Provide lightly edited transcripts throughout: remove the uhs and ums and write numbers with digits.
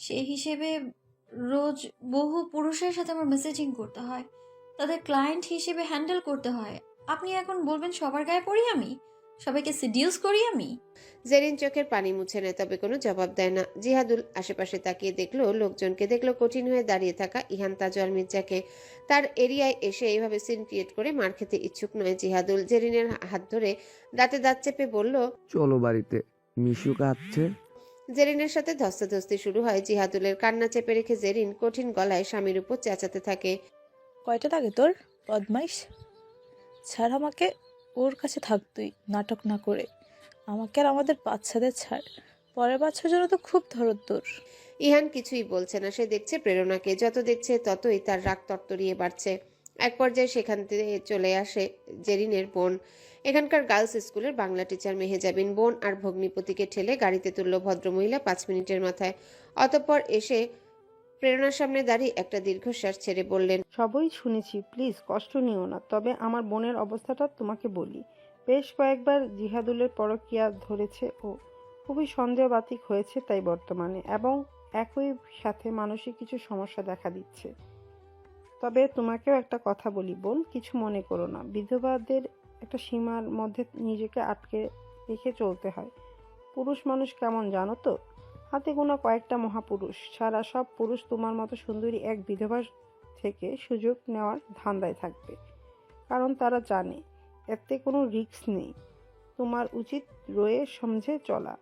সেই হিসেবে রোজ বহু পুরুষের সাথে আমার মেসেজিং করতে হয়, তাদের ক্লায়েন্ট হিসেবে হ্যান্ডেল করতে হয়। আপনি এখন বলবেন সবার গায়ে পড়ি আমি, সবাইকে সিডিউস করি আমি? জেরিন চোখের পানি মুছে নেয়, তবে কোনো জবাব দেয় না। জিহাদুল আশেপাশে তাকিয়ে দেখলো লোকজনকে, দেখলো কঠিন হয়ে দাঁড়িয়ে থাকা ইহান তাজওয়াল মির্জাকে। তার এরিয়ায় এসে এইভাবে সিন ক্রিয়েট করে মার খেতে ইচ্ছুক নয় জিহাদুল। জেরিনের হাত ধরে দাঁতে দাঁত চেপে বলল, চলো বাড়িতে, মিশু কাঁদছে। জেরিনের সাথে ধস্তাধস্তি শুরু হয় জিহাদুলের। কান্না চেপে রেখে জেরিন কঠিন গলায় স্বামীর উপর চেঁচাতে থাকে। কয়টা লাগে তোর, বদমাইশ? ছাড় আমাকে, ওর কাছে থাক তুই, নাটক না করে। আমাকে আর আমাদের বাচ্চাদের ছাড়, পরের বাচ্চার জন্য তো খুব ধরত তোর। ইহান কিছুই বলছে না, সে দেখছে প্রেরণাকে। যত দেখছে ততই তার রাগ তরতরিয়ে বাড়ছে। এক পর্যায়ে সেখান থেকে চলে আসে জেরিনের বোন, এখানকার গার্লস স্কুলের বাংলা টিচার মেহেজাবিন। বোন আর ভগ্নিপতিকে ঠেলে গাড়িতে তুলল ভদ্রমহিলা 5 মিনিটের মাথায়। অতঃপর এসে প্রেরণার সামনে দাঁড়িয়ে একটা দীর্ঘশ্বাস ছেড়ে বললেন, সবই শুনেছি, প্লিজ কষ্ট নিও না। তবে আমার বোনের অবস্থাটা তোমাকে বলি। বেশ কয়েকবার জিহাদুলের পরকীয়া ধরেছে ও, খুবই সন্দেহবাতিক হয়েছে তাই বর্তমানে, এবং একই সাথে মানসিক কিছু সমস্যা দেখা দিচ্ছে। তবে তোমাকেও একটা কথা বলি বোন, কিছু মনে করো না। বিধবাদের একটা সীমার মধ্যে নিজেকে আটকে রেখে চলতে হয়। পুরুষ মানুষ কেমন জানো তো, হাতে গোনা কয়েকটা মহাপুরুষ ছাড়া সব পুরুষ তোমার মতো সুন্দরী এক বিধবা থেকে সুযোগ নেওয়ার ধান্দায় থাকবে, কারণ তারা জানে এতে কোনো রিস্ক নেই। তোমার উচিত রয়ে সমঝে চলা।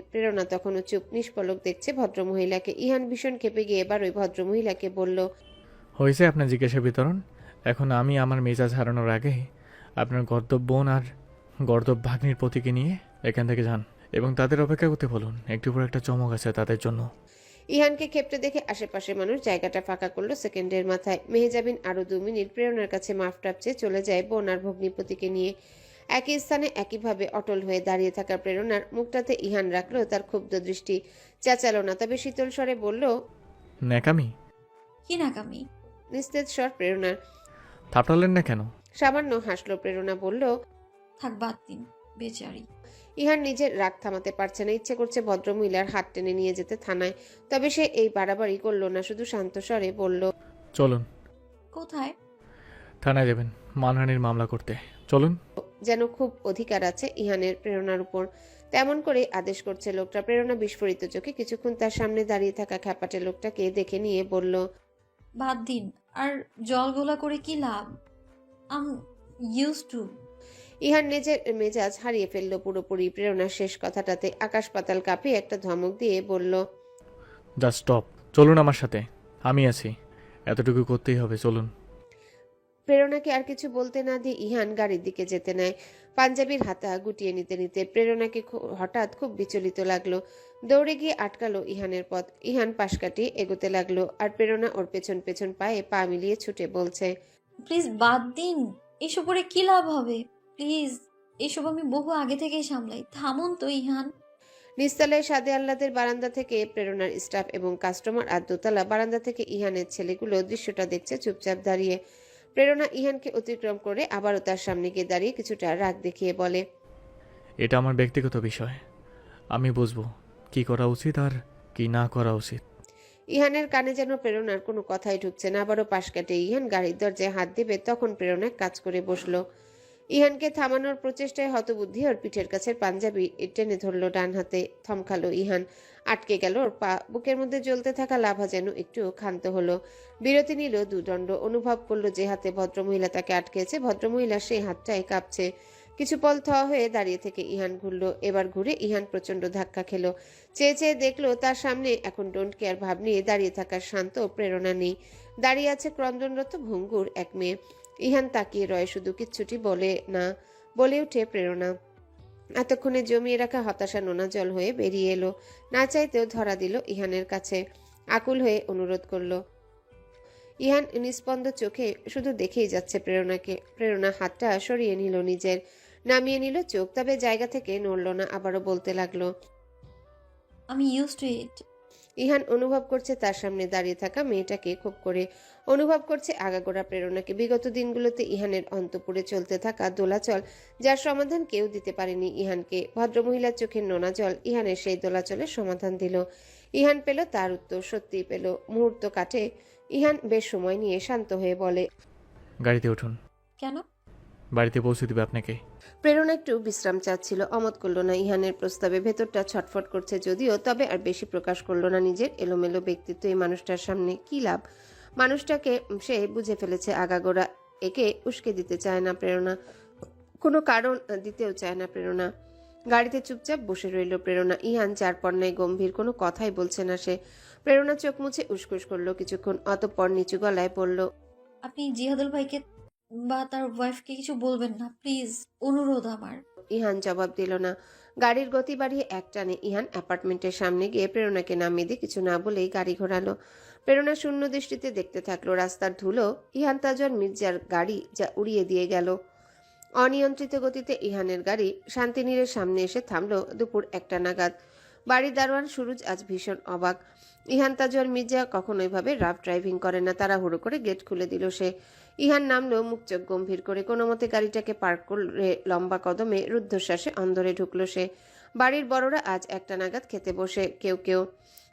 প্রেরণা তখনও চুপ, নিষ্পলক দেখছে ভদ্রমহিলাকে। ইহান ভীষণ ক্ষেপে গিয়ে এবার ওই ভদ্রমহিলাকে বলল, হয়েছে আপনার জিজ্ঞাসা বিতরণ। এখন আমি আমার মেজাজ হারানোর আগে আপনার গর্দব বোন আর গর্দব ভাগ্নির পতিকে নিয়ে এখান থেকে যান এবং তাদের অপেক্ষা করতে বলুন। একটু পর একটা চমক আছে তাদের জন্য। ইহানকে ক্ষেপতে দেখে আশেপাশের মানুষ জায়গাটা ফাঁকা করলো সেকেন্ডের মাথায়। মেহেজাবিন আরো 2 মিনিট প্রেরণার কাছে মাফ টাপছে চলে যায় বোন আর ভগ্নিপতিকে নিয়ে। একই স্থানে একইভাবে অটল হয়ে দাঁড়িয়ে থাকা প্রেরণার মুখটাতে ইহান রাখলো তার ক্ষুব্ধ দৃষ্টি। চেঁচালো না, তবে শীতল স্বরে বলল, ন্যাকামি? কি নাকামি? নিস্তেজ স্বর প্রেরণার। থাপড়ালেন না কেন? সামান্য হাসলো প্রেরণা, বলল, থাক বাদ দিন, বেচারি। ইহান নিজের রাগ থামাতে পারছে না, ইচ্ছে করছে ভদ্রমহিলার হাত টেনে নিয়ে যেতে থানায়। তবে সে এই বাড়াবাড়ি করলো না, শুধু শান্ত স্বরে বলল, চলুন। কোথায়? থানায় দেবেন মানহানির মামলা করতে, চলুন। যেন খুব অধিকার আছে ইহানের প্রেরণার উপর। তেমন করে আদেশ করছে লোকটা। প্রেরণা বিস্ফোরিত চোখে কিছুক্ষণ তার সামনে দাঁড়িয়ে থাকা খ্যাপাটে লোকটাকে দেখে নিয়ে বলল, বাদ দিন। আর জল গোলা করে কি লাভ? আম ইউজ টু। ইহান নিজের মেজাজ হারিয়ে ফেলল পুরোপুরি। প্রেরণার শেষ কথাটাতে আকাশ পাতাল কাঁপিয়ে একটা ধমক দিয়ে বলল, জাস্ট স্টপ, চলুন আমার সাথে, আমি আছি, এতটুকু করতেই হবে, চলুন। প্রেরণাকে আর কিছু বলতে না দিয়ে ইহান গাড়ির দিকে যেতে নেয়। পাঞ্জাবির হাতা গুটিয়ে নিতে নিতে প্রেরণাকে হঠাৎ খুব বিচলিত লাগলো। দৌড়ে গিয়ে আটকালো ইহানের পথ। ইহান পাশ কাটিয়ে এগোতে লাগলো, আর প্রেরণা ওর পেছন পেছন পায়ে পা মিলিয়ে ছুটে বলছে, প্লিজ বাদ দিন, এসব করে কি লাভ হবে? প্লিজ, এসব আমি বহু আগে থেকেই সামলাই, থামুন তো ইহান। নিস্তালায় সাদে আহ্লাদের বারান্দা থেকে প্রেরণার স্টাফ এবং কাস্টমার, আর দোতলা বারান্দা থেকে ইহানের ছেলেগুলো দৃশ্যটা দেখছে চুপচাপ দাঁড়িয়ে। প্রেরণা ইহানকে অতিক্রম করে আবারও তার সামনে গিয়ে দাঁড়িয়ে কিছুটা রাগ দেখিয়ে বলে, এটা আমার ব্যক্তিগত বিষয়, আমি বুঝবো কি করা উচিত আর কি না করা উচিত। ইহানের কানে যেন প্রেরণার কোনো কথাই ঢুকছে না। আবারও পাশ কাটে ইহান গাড়ির দরজায় হাত দিবে, তখন প্রেরণা কাজ করে বসলো। ইহানকে থামানোর প্রচেষ্টায় হতবুদ্ধি ওর পিঠের কাছের পাঞ্জাবি টেনে ধরলো ডান হাতে। থমকালো ইহান, আটকে গেল ওর পা। বুকের মধ্যে জ্বলতে থাকা লাভা যেন একটু ক্ষান্ত হলো। বিরতি নিল দুদণ্ড। অনুভব করলো যে হাতে ভদ্রমহিলা তাকে আটকেছে, ভদ্রমহিলা সেই হাতটাই কাঁপছে। কিছু পল থ হয়ে দাঁড়িয়ে থেকে ইহান ঘুরলো। এবার ঘুরে ইহান প্রচন্ড ধাক্কা খেলো। চেয়ে চেয়ে দেখলো তার সামনে এখন ডোন্ট কেয়ার ভাব নিয়ে দাঁড়িয়ে থাকার শান্ত প্রেরণা নেই। দাঁড়িয়ে আছে ক্রন্দনরত ভঙ্গুর এক মেয়ে। ইহান তাকিয়ে রয় শুধু, কিচ্ছুটি বলে না। বলে উঠে প্রেরণা। এতক্ষণে জমিয়ে রাখা হতাশা নোনা জল হয়ে বেরিয়ে এলো। না চাইতেও ধরা দিল ইহানের কাছে। আকুল হয়ে অনুরোধ করলো। ইহান নিস্পন্দ চোখে শুধু দেখেই যাচ্ছে প্রেরণাকে। প্রেরণা হাতটা সরিয়ে নিল নিজের, নামিয়ে নিল চোখ, তবে জায়গা থেকে নড়ল না। আবারও বলতে লাগলো, আমি ইউজ টু ইট। ইহান অনুভব করছে তার সামনে দাঁড়িয়ে থাকা মেয়েটাকে খুব করে। অনুভব করছে আগাগোড়া প্রেরণাকে। বিগত দিনগুলোতে ইহানের অন্তপুরে চলতে থাকা দোলাচল, যার সমাধান কেউ দিতে পারেনি ইহানকে। ভদ্রমহিলার চোখের নোনা জল ইহানের সেই দোলাচলের সমাধান দিল। ইহান পেল তার উত্তর, সত্যিই পেল। মুহূর্ত কাটে। ইহান বেশ সময় নিয়ে শান্ত হয়ে বলে, গাড়িতে উঠুন, কেন? বাড়িতে পৌঁছে দিবে আপনাকে। প্রেরণা একটু বিশ্রাম চাচ্ছিল, অমত করলো না ইহানের প্রস্তাবে। ভেতরটা ছটফট করছে যদিও, তবে আর বেশি প্রকাশ করলো না নিজের এলোমেলো ব্যক্তিত্ব এই মানুষটার সামনে। কি লাভ? মানুষটাকে সে বুঝে ফেলেছে আগাগোড়া। একে উস্কে দিতে চায় না প্রেরণা, কোনো কারণ দিতেও চায় না প্রেরণা। গাড়িতে চুপচাপ বসে রইল প্রেরণা। ইহান যার পর্নায় গম্ভীর, কোনো কথাই বলছে না সে। প্রেরণা চোখ মুছে উসকুস করলো কিছুক্ষণ, অতঃপর নিচু গলায় বলল, আপনি জিহাদুল ভাইকে বা তার ওয়াইফকে কিছু বলবেন না প্লিজ, অনুরোধ আমার। ইহান জবাব দিল না। গাড়ির গতি বাড়িয়ে একটানে ইহান অ্যাপার্টমেন্টের সামনে গিয়ে প্রেরণাকে নামিয়ে দিয়ে কিছু না বলেই গাড়ি ঘোরালো। প্রেরণা শূন্য দৃষ্টিতে দেখতে থাকলো রাস্তার ধুলো ইহান তাজওয়ান মির্জার গাড়ি যা উড়িয়ে দিয়ে গেল। অনিয়ন্ত্রিত গতিতে ইহানের গাড়ি শান্তিনীরের সামনে এসে থামলো দুপুর 1টা নাগাদ। বাড়ির দারোয়ান সুরুজ আজ ভীষণ অবাক। ইহান তাজওয়ান মির্জা কখনোই ভাবে রাফ ড্রাইভিং করে না। তাড়াহুড়ো করে গেট খুলে দিল সে। ইহান নামলো মুখ চোখ গম্ভীর করে। কোনো মতে গাড়িটাকে পার্ক করে লম্বা কদমে রুদ্ধশ্বাসে অন্দরে ঢুকলো সে। বাড়ির বড়রা আজ 1টা নাগাদ খেতে বসে কেউ কেউ।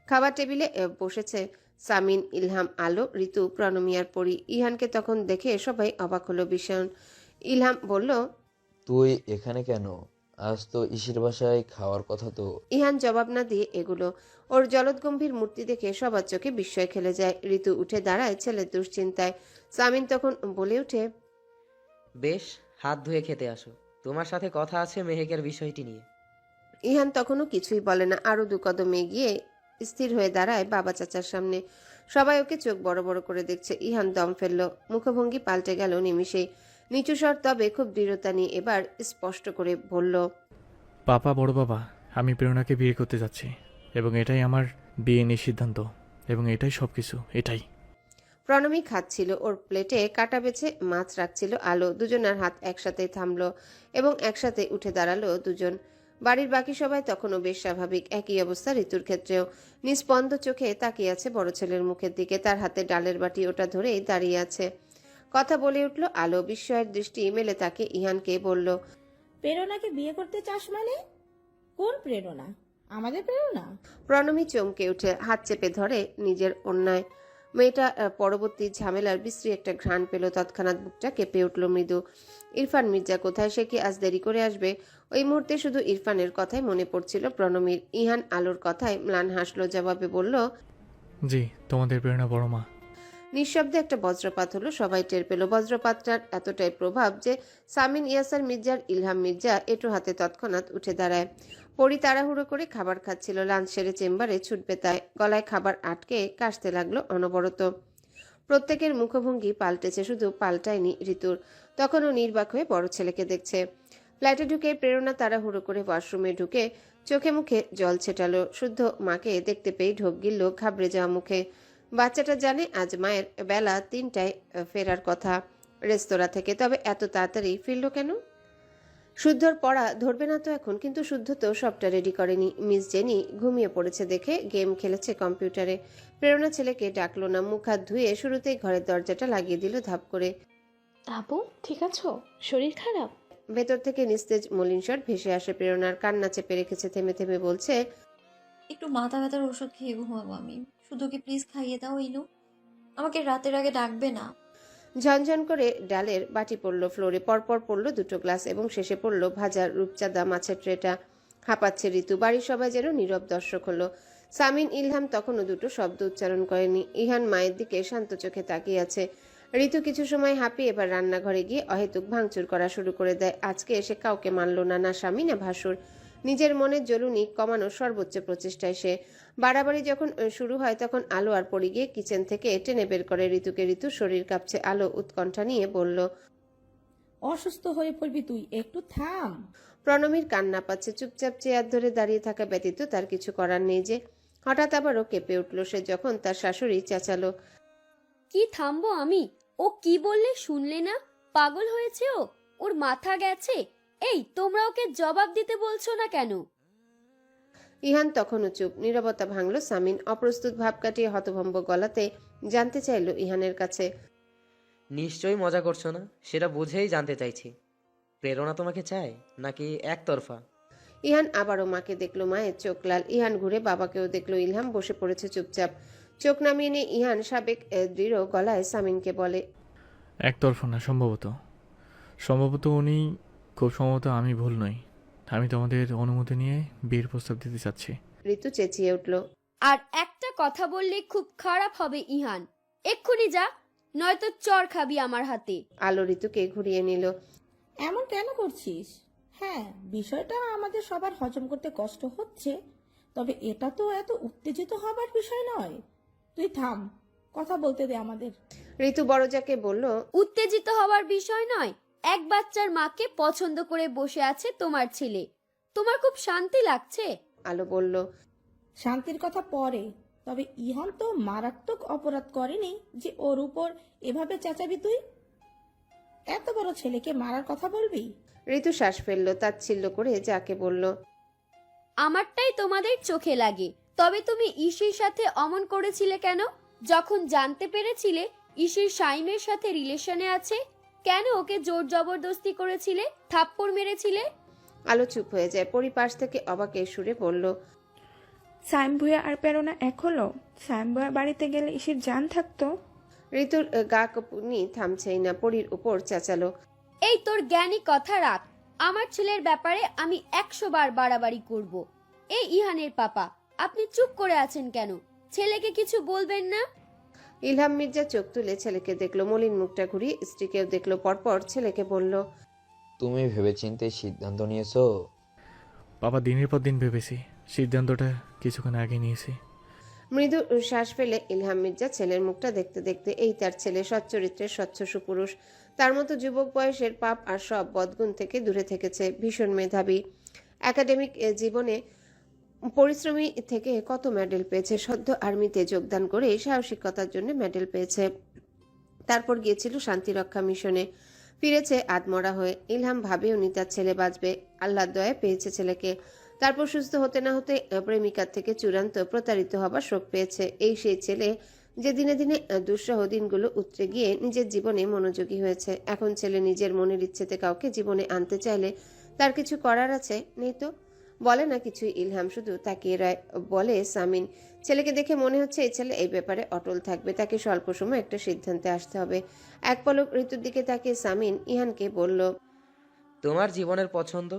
খাবার টেবিলে বসেছে সামিন, ইলহাম, আলো, ঋতু, প্রণমিয়ার পরি। ইহানকে তখন দেখে সবাই অবাক হলো ভীষণ। ইলহাম বলল, তুই এখানে কেন? আজ তো ইসির বাসায় খাওয়ার কথা তো। ইহান জবাব না দিয়ে এগুলো। ওর জলদগম্ভীর মূর্তি দেখে সবার চোখে বিস্ময় খেলে যায়। ঋতু উঠে দাঁড়ায় ছেলের দুশ্চিন্তায়। সামিন তখন বলে ওঠে, বেশ, হাত ধুয়ে খেতে আসো, তোমার সাথে কথা আছে মেহেকের বিষয়টি নিয়ে। ইহান তখনও কিছুই বলে না। আরো 2 কদম এগিয়ে স্থির হয়ে দাঁড়ায় বাবা চাচার সামনে। সবাই ওকে চোখ বড় বড় করে দেখছে। ইহান দম ফেলল, মুখভঙ্গি পাল্টে গেল নিমিষেই। নিচু স্বর, তবে খুব দৃঢ়তা নিয়ে এবার স্পষ্ট করে বলল, পাপা, বড় বাবা, আমি প্রেরণাকে বিয়ে করতে যাচ্ছি এবং এটাই আমার বিয়ে নিয়ে সিদ্ধান্ত এবং এটাই সব কিছু, এটাই। প্রণমী খাচ্ছিল, ওর প্লেটে কাটা বেছে মাছ রাখছিল আলো। দুজনের হাত একসাথে থামলো এবং একসাথে উঠে দাঁড়ালো দুজন। বাড়ির বাকি সবাই তখনও বেশ স্বাভাবিক। একই অবস্থা ঋতুর ক্ষেত্রেও। নিস্পন্দ চোখে তাকিয়ে আছে বড় ছেলের মুখের দিকে। তার হাতে ডালের বাটি, ওটা ধরেই দাঁড়িয়ে আছে। কথা বলে উঠল আলো। বিস্ময়ের দৃষ্টি মেলে তাকে ইহানকে বলল, প্রেরণাকে বিয়ে করতে চাস মানে? কোন প্রেরণা? আমাদের প্রেরণা? প্রণমী চমকে উঠে হাত চেপে ধরে নিজের অন্যায়। মেয়েটা পরবর্তী ঝামেলার বিশ্রী একটা ঘ্রাণ পেল। তৎক্ষণাৎ বুকটা কেঁপে উঠল মৃদু। ইরফান মির্জা কোথায়? সে কি আজ দেরি করে আসবে? ওই মুহূর্তে শুধু ইরফানের কথাই মনে পড়ছিল প্রণমীর। ইহান আলোর কথায় ম্লান হাসলো, জবাবে বলল, জি, তোমাদের প্রেরণা বড় মা। নিঃশব্দে একটা বজ্রপাত হলো। সবাই টের পেল। বজ্রপাতটার এতটাই প্রভাব যে সামিন, ইয়াসার মির্জার, ইলহাম মির্জা এটো হাতে তৎক্ষণাৎ উঠে দাঁড়ায়। পরি তাড়াহুড়ো করে খাবার খাচ্ছিল। লাঞ্চ সেরে চেম্বারে ছুটবে তাই। গলায় খাবার আটকে কাশতে লাগলো অনবরত। প্রত্যেকের মুখভঙ্গি পাল্টেছে, শুধু পাল্টায়নি ঋতুর। তখনও নির্বাক হয়ে বড় ছেলেকে দেখছে। ফ্ল্যাটে ঢুকে প্রেরণা তাড়াহুড়ো করে ওয়াশরুমে ঢুকে চোখে মুখে জল ছেটালো। শুদ্ধ মাকে দেখতে পেয়ে ঢোক গিলল ঘাবড়ে যাওয়া মুখে। বাচ্চাটা জানে আজ মায়ের বেলা 3টায় ফেরার কথা রেস্তোরাঁ থেকে, তবে এত তাড়াতাড়ি ফিরল কেন? শুদ্ধর পড়া ধরবে না তো এখন? কিন্তু শুদ্ধ তো সবটা রেডি করেনি। মিস জেনি ঘুমিয়ে পড়েছে দেখে গেম খেলেছে কম্পিউটারে। প্রেরণা ছেলেকে ডাকলো না। মুখ হাত ধুয়ে শুরুতেই ঘরের দরজাটা লাগিয়ে দিল ধাপ করে। আপু ঠিক আছো? শরীর খারাপ? ভেতর থেকে নিস্তেজ মলিন স্বর ভেসে আসে প্রেরণার। কান্না চেপে রেখেছে, থেমে থেমে বলছে, একটু মাথা ব্যথার ওষুধ খেয়ে ঘুমাবো আমি। শুধুকে প্লিজ খাইয়ে দাও ইলু, আমাকে রাতের আগে ডাকবে না। ঝনঝন করে ডালের বাটি পড়ল ফ্লোরে। পরপর পড়ল 2টো গ্লাস এবং শেষে পড়ল ভাজার রূপচাঁদা মাছের ট্রেটা। হাঁপাচ্ছে ঋতু। বাড়ির সবাই যেন নীরব দর্শক হলো। সামিন, ইলহাম তখনও 2টো শব্দ উচ্চারণ করেনি। ইহান মায়ের দিকে শান্ত চোখে তাকিয়ে আছে। ঋতু কিছু সময় হাঁপিয়ে এবার রান্নাঘরে গিয়ে অহেতুক ভাঙচুর করা শুরু করে দেয়। আজকে এসে কাউকে মানল না, না স্বামী না ভাসুর। নিজের মনের জ্বলুনি কমানোর সর্বোচ্চ প্রচেষ্টায় সে। বাড়াবাড়ি যখন শুরু হয় তখন আলো আর পড়ে গিয়ে কিচেন থেকে টেনে বের করে ঋতুকে। ঋতু শরীর কাঁপছে। আলো উৎকণ্ঠা নিয়ে বলল, অসুস্থ হয়ে পড়বি তুই, একটু থাম। প্রণমীর কান্না পাচ্ছে। চুপচাপ চেয়ার ধরে দাঁড়িয়ে থাকা ব্যতীত তার কিছু করার নেই যে। হঠাৎ আবারও কেঁপে উঠল সে যখন তার শাশুড়ি চেঁচালো, কি থামবো আমি? ও কি বললে শুনলে না? পাগল হয়েছে ও? ওর মাথা গেছে? এই তোমরা ওকে জবাব দিতে বলছো না কেন? ইহান তখনও চুপ। নীরবতা ভাঙল সামিন। অপ্রস্তুত ভাব কাটিয়ে হতভম্ব গলাতে জানতে চাইল ইহানের কাছে, নিশ্চয়ই মজা করছো না, সেটা বুঝেই জানতে চাইছি। প্রেরণা তোমাকে চায় নাকি একতরফা? ইহান আবারও মাকে দেখলো, মায়ের চোখ লাল। ইহান ঘুরে বাবাকেও দেখলো। ইলহাম বসে পড়েছে চুপচাপ। চোখ নামিয়ে নিয়ে ইহান সাবেক দৃঢ় গলায় সামিনকে বলে, একতরফা না, সম্ভবত উনি, খুব সম্ভবত আমি ভুল নই। আমি তোমাদের অনুমতি নিয়ে বিয়ের প্রস্তাব দিতে চাচ্ছি। ঋতু চেঁচিয়ে উঠল, আর একটা কথা বললে খুব খারাপ হবে ইহান। এক্ষুনি যা, নয়তো চর খাবি আমার হাতে। আলো ঋতুকে ঘুরিয়ে নিল। এমন কেন করছিস? হ্যাঁ, বিষয়টা আমাদের সবার হজম করতে কষ্ট হচ্ছে, তবে এটা তো এত উত্তেজিত হবার বিষয় নয়। তুই থাম, কথা বলতে দে আমাদের। ঋতু বড়জাকে বলল, উত্তেজিত হওয়ার বিষয় নয়। এক বাচ্চার মাকে পছন্দ করে বসে আছে তোমার ছেলে, তোমার খুব শান্তি লাগছে? আলো বলল, শান্তির কথা পরে, তবে ইহান তো মারাত্মক অপরাধ করেনি যে ওর উপর এভাবে চেঁচাবি তুই? এত বড় ছেলেকে মারার কথা বলবি? ঋতু শ্বাস ফেললো, তাচ্ছিল্য করে যাকে বলল, আমারটাই তোমাদের চোখে লাগে, তবে তুমি ইসির সাথে অমন করেছিলে কেন? যখন জানতে পেরেছিলে ইসির শাইমের সাথে রিলেশনে আছে, কেন ওকে জোর জবরদস্তি করেছিলে, থাপ্পড় মেরেছিলে? আলো চুপ হয়ে যায়। পরিপাশ থেকে অবাকের সুরে বলল, সাইম ভুয়া আর প্রেরণা এক হলো? সাইম ভুয়ার বাড়িতে গেলে ইসির জান থাকতো। ঋতুর গা কপুনি থামছেই না, পরির উপর চেঁচালো, এই তোর জ্ঞানী কথা রাখ। আমার ছেলের ব্যাপারে আমি 100 বার বাড়াবাড়ি করব। এই ইহানের পাপা, আপনি চুপ করে আছেন কেন? ছেলেকে কিছু বলবেন না? ইলহাম মির্জা চোখ তুলে ছেলেকে দেখলো, মলিন মুখটা ঘুরিয়ে স্ত্রীকেও দেখলো, পরপর ছেলেকে বলল, তুমি ভেবেচিন্তে সিদ্ধান্ত নিয়েছো? বাবা, দিনের পর দিন ভেবেছি, সিদ্ধান্তটা কিছুক্ষণ আগে নিয়েছি। মৃদু শ্বাস ফেলে ইলহাম মির্জা ছেলের মুখটা দেখতে দেখতে, এই তার ছেলে, সচ্চরিত্রের স্বচ্ছ সুপুরুষ। তার মতো যুবক বয়সের পাপ আর সব বদগুণ থেকে দূরে থেকেছে। ভীষণ মেধাবী, একাডেমিক জীবনে পরিশ্রমী থেকে কত মেডেল পেয়েছে। সদ্য আর্মিতে যোগদান করে সাহসিকতার জন্য মেডেল পেয়েছে। তারপর গিয়েছিল শান্তিরক্ষা মিশনে, ফিরেছে আধমরা হয়ে। ইলহাম ভাবেও নি তার ছেলে বাঁচবে। আল্লাহর দয়ায় পেয়েছে ছেলেকে। তারপর সুস্থ হতে না হতে প্রেমিকার থেকে চূড়ান্ত প্রতারিত হবার শোক পেয়েছে। এই সেই ছেলে যে দিনে দিনে দুঃসহ দিনগুলো উতরে গিয়ে নিজের জীবনে মনোযোগী হয়েছে। এখন ছেলে নিজের মনের ইচ্ছেতে কাউকে জীবনে আনতে চাইলে তার কিছু করার আছে? নেই তো। বলে না কিছুই ইলহাম, শুধু তাকিয়ে রয়। বলে সামিন, ছেলেকে দেখে মনে হচ্ছে এই ছেলে এই ব্যাপারে অটল থাকবে। তাকে স্বল্প সময় একটা সিদ্ধান্তে আসতে হবে। এক পলক ঋতুর দিকে তাকিয়ে সামিন ইহানকে বলল, তোমার জীবনের পছন্দ,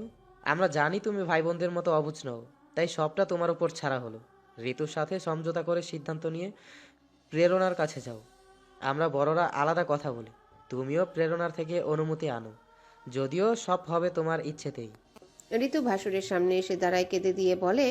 আমরা জানি তুমি ভাই বোনদের মতো অবুঝ নও, তাই সবটা তোমার উপর ছাড়া হলো। ঋতুর সাথে সমঝোতা করে সিদ্ধান্ত নিয়ে প্রেরণার কাছে যাও। আমরা বড়রা আলাদা কথা বলি, তুমিও প্রেরণার থেকে অনুমতি আনো, যদিও সব হবে তোমার ইচ্ছেতেই। ঋতু ভাসুরের সামনে এসে দাঁড়ায়, কেঁদে দিয়ে বলে,